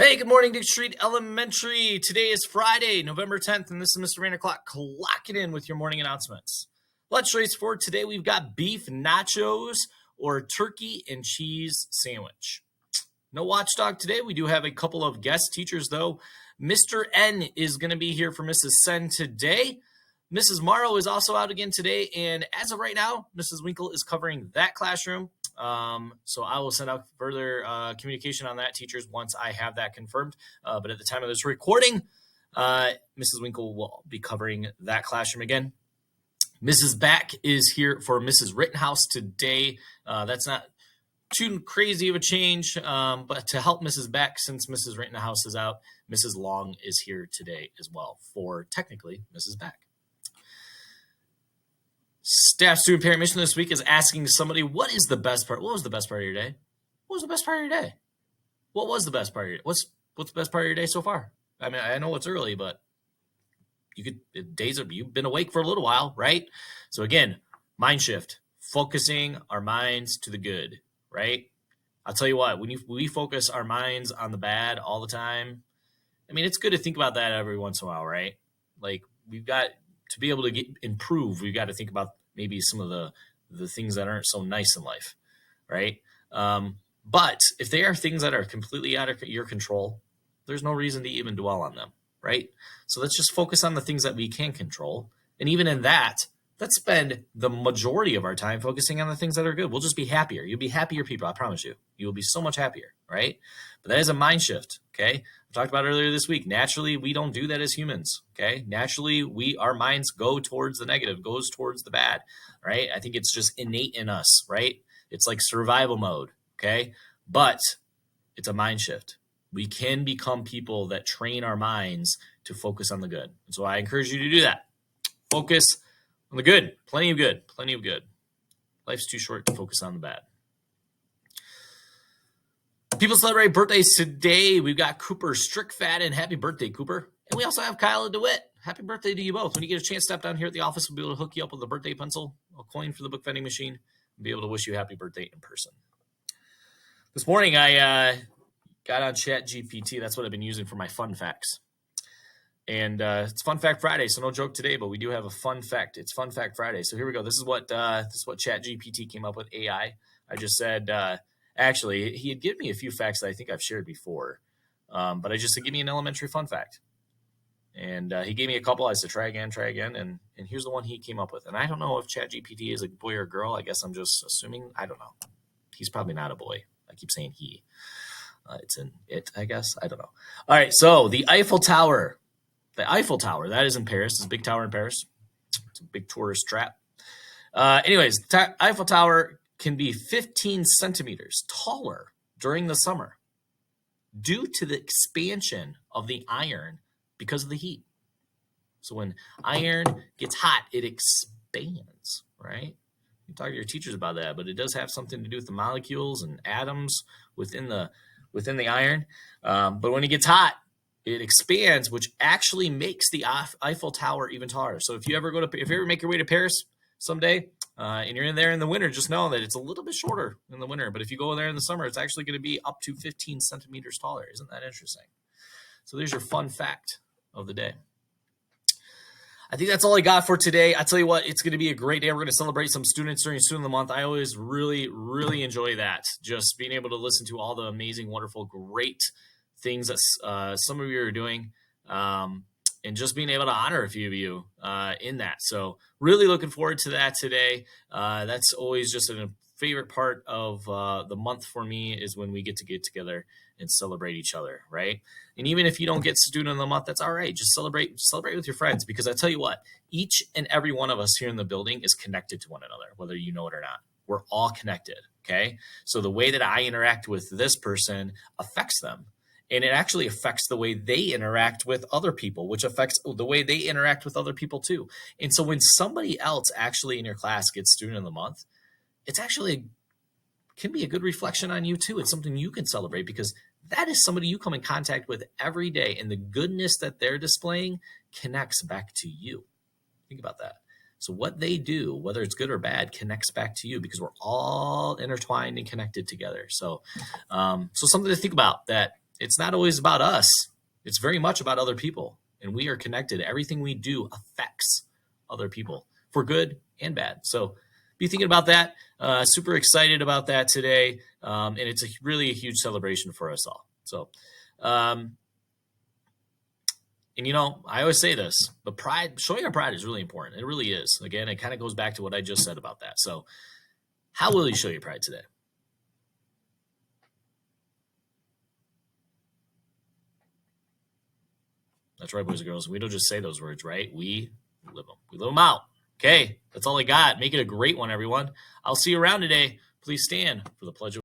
Hey, good morning, Dick Street Elementary. Today is Friday, November 10th, and this is Mr. Rain O'Clock clocking in with your morning announcements. Lunch race for today, we've got beef nachos or turkey and cheese sandwich. No watchdog today. We do have a couple of guest teachers, though. Mr. N is going to be here for Mrs. Sen today. Mrs. Morrow is also out again today, and as of right now, Mrs. Winkle is covering that classroom. So I will send out further communication on that, teachers, once I have that confirmed. But at the time of this recording, Mrs. Winkle will be covering that classroom again. Mrs. Back is here for Mrs. Rittenhouse today. That's not too crazy of a change, but to help Mrs. Back, since Mrs. Rittenhouse is out, Mrs. Long is here today as well for technically Mrs. Back. Staff student parent mission this week is asking somebody, what is the best part? What was the best part of your day? What was the best part of your day? What was the best part of your day? What's the best part of your day so far? I mean, I know it's early, but you've been awake for a little while, right? So again, mind shift, focusing our minds to the good, right? I'll tell you what, when we focus our minds on the bad all the time, I mean, it's good to think about that every once in a while, right? Like, we've got to be able to improve. We've got to think about maybe some of the things that aren't so nice in life, right? But if they are things that are completely out of your control, there's no reason to even dwell on them, right? So let's just focus on the things that we can control. And even in that, let's spend the majority of our time focusing on the things that are good. We'll just be happier. You'll be happier people, I promise you. You will be so much happier, right? But that is a mind shift, okay? I talked about earlier this week. Naturally, we don't do that as humans, okay? Naturally, our minds go towards the negative, goes towards the bad, right? I think it's just innate in us, right? It's like survival mode, okay? But it's a mind shift. We can become people that train our minds to focus on the good. And so I encourage you to do that. Focus on the good. Plenty of good. Plenty of good. Life's too short to focus on the bad. People celebrate birthdays today. We've got Cooper Strickfaden. Happy birthday, Cooper. And we also have Kyla DeWitt. Happy birthday to you both. When you get a chance, step down here at the office. We'll be able to hook you up with a birthday pencil, a coin for the book vending machine, and be able to wish you a happy birthday in person. This morning, I got on ChatGPT. That's what I've been using for my fun facts. And it's Fun Fact Friday, so no joke today, but we do have a fun fact. It's Fun Fact Friday. So here we go. This is what ChatGPT came up with, AI. I just said, actually, he had given me a few facts that I think I've shared before, but I just said, give me an elementary fun fact. And he gave me a couple. I said, try again. And here's the one he came up with. And I don't know if ChatGPT is a boy or a girl. I guess I'm just assuming. I don't know. He's probably not a boy. I keep saying he. It's an it, I guess. I don't know. All right, so the Eiffel Tower. The Eiffel Tower, that is in Paris. It's a big tower in Paris. It's a big tourist trap. Anyways, Eiffel Tower can be 15 centimeters taller during the summer due to the expansion of the iron because of the heat. So when iron gets hot, it expands, right? You talk to your teachers about that, but it does have something to do with the molecules and atoms within the iron. But when it gets hot, it expands, which actually makes the Eiffel Tower even taller. So if you ever make your way to Paris someday, and you're in there in the winter, just know that it's a little bit shorter in the winter. But if you go there in the summer, it's actually going to be up to 15 centimeters taller. Isn't that interesting? So there's your fun fact of the day. I think that's all I got for today. I tell you what, it's going to be a great day. We're going to celebrate some students during Student of the Month. I always really, really enjoy that. Just being able to listen to all the amazing, wonderful, great things that some of you are doing, and just being able to honor a few of you in that. So really looking forward to that today. That's always just a favorite part of the month for me, is when we get together and celebrate each other, right? And even if you don't get Student of the Month, that's all right. Just celebrate with your friends, because I tell you what, each and every one of us here in the building is connected to one another, whether you know it or not. We're all connected, okay? So the way that I interact with this person affects them. And it actually affects the way they interact with other people, which affects the way they interact with other people too. And so when somebody else actually in your class gets Student of the Month, it's actually can be a good reflection on you too. It's something you can celebrate, because that is somebody you come in contact with every day, and the goodness that they're displaying connects back to you. Think about that. So what they do, whether it's good or bad, connects back to you, because we're all intertwined and connected together. So something to think about, that it's not always about us. It's very much about other people. And we are connected. Everything we do affects other people for good and bad. So be thinking about that. Super excited about that today. And it's really a huge celebration for us all. So, and I always say this, but showing our pride is really important. It really is. Again, it kind of goes back to what I just said about that. So how will you show your pride today? That's right, boys and girls. We don't just say those words, right? We live them. We live them out. Okay, that's all I got. Make it a great one, everyone. I'll see you around today. Please stand for the Pledge of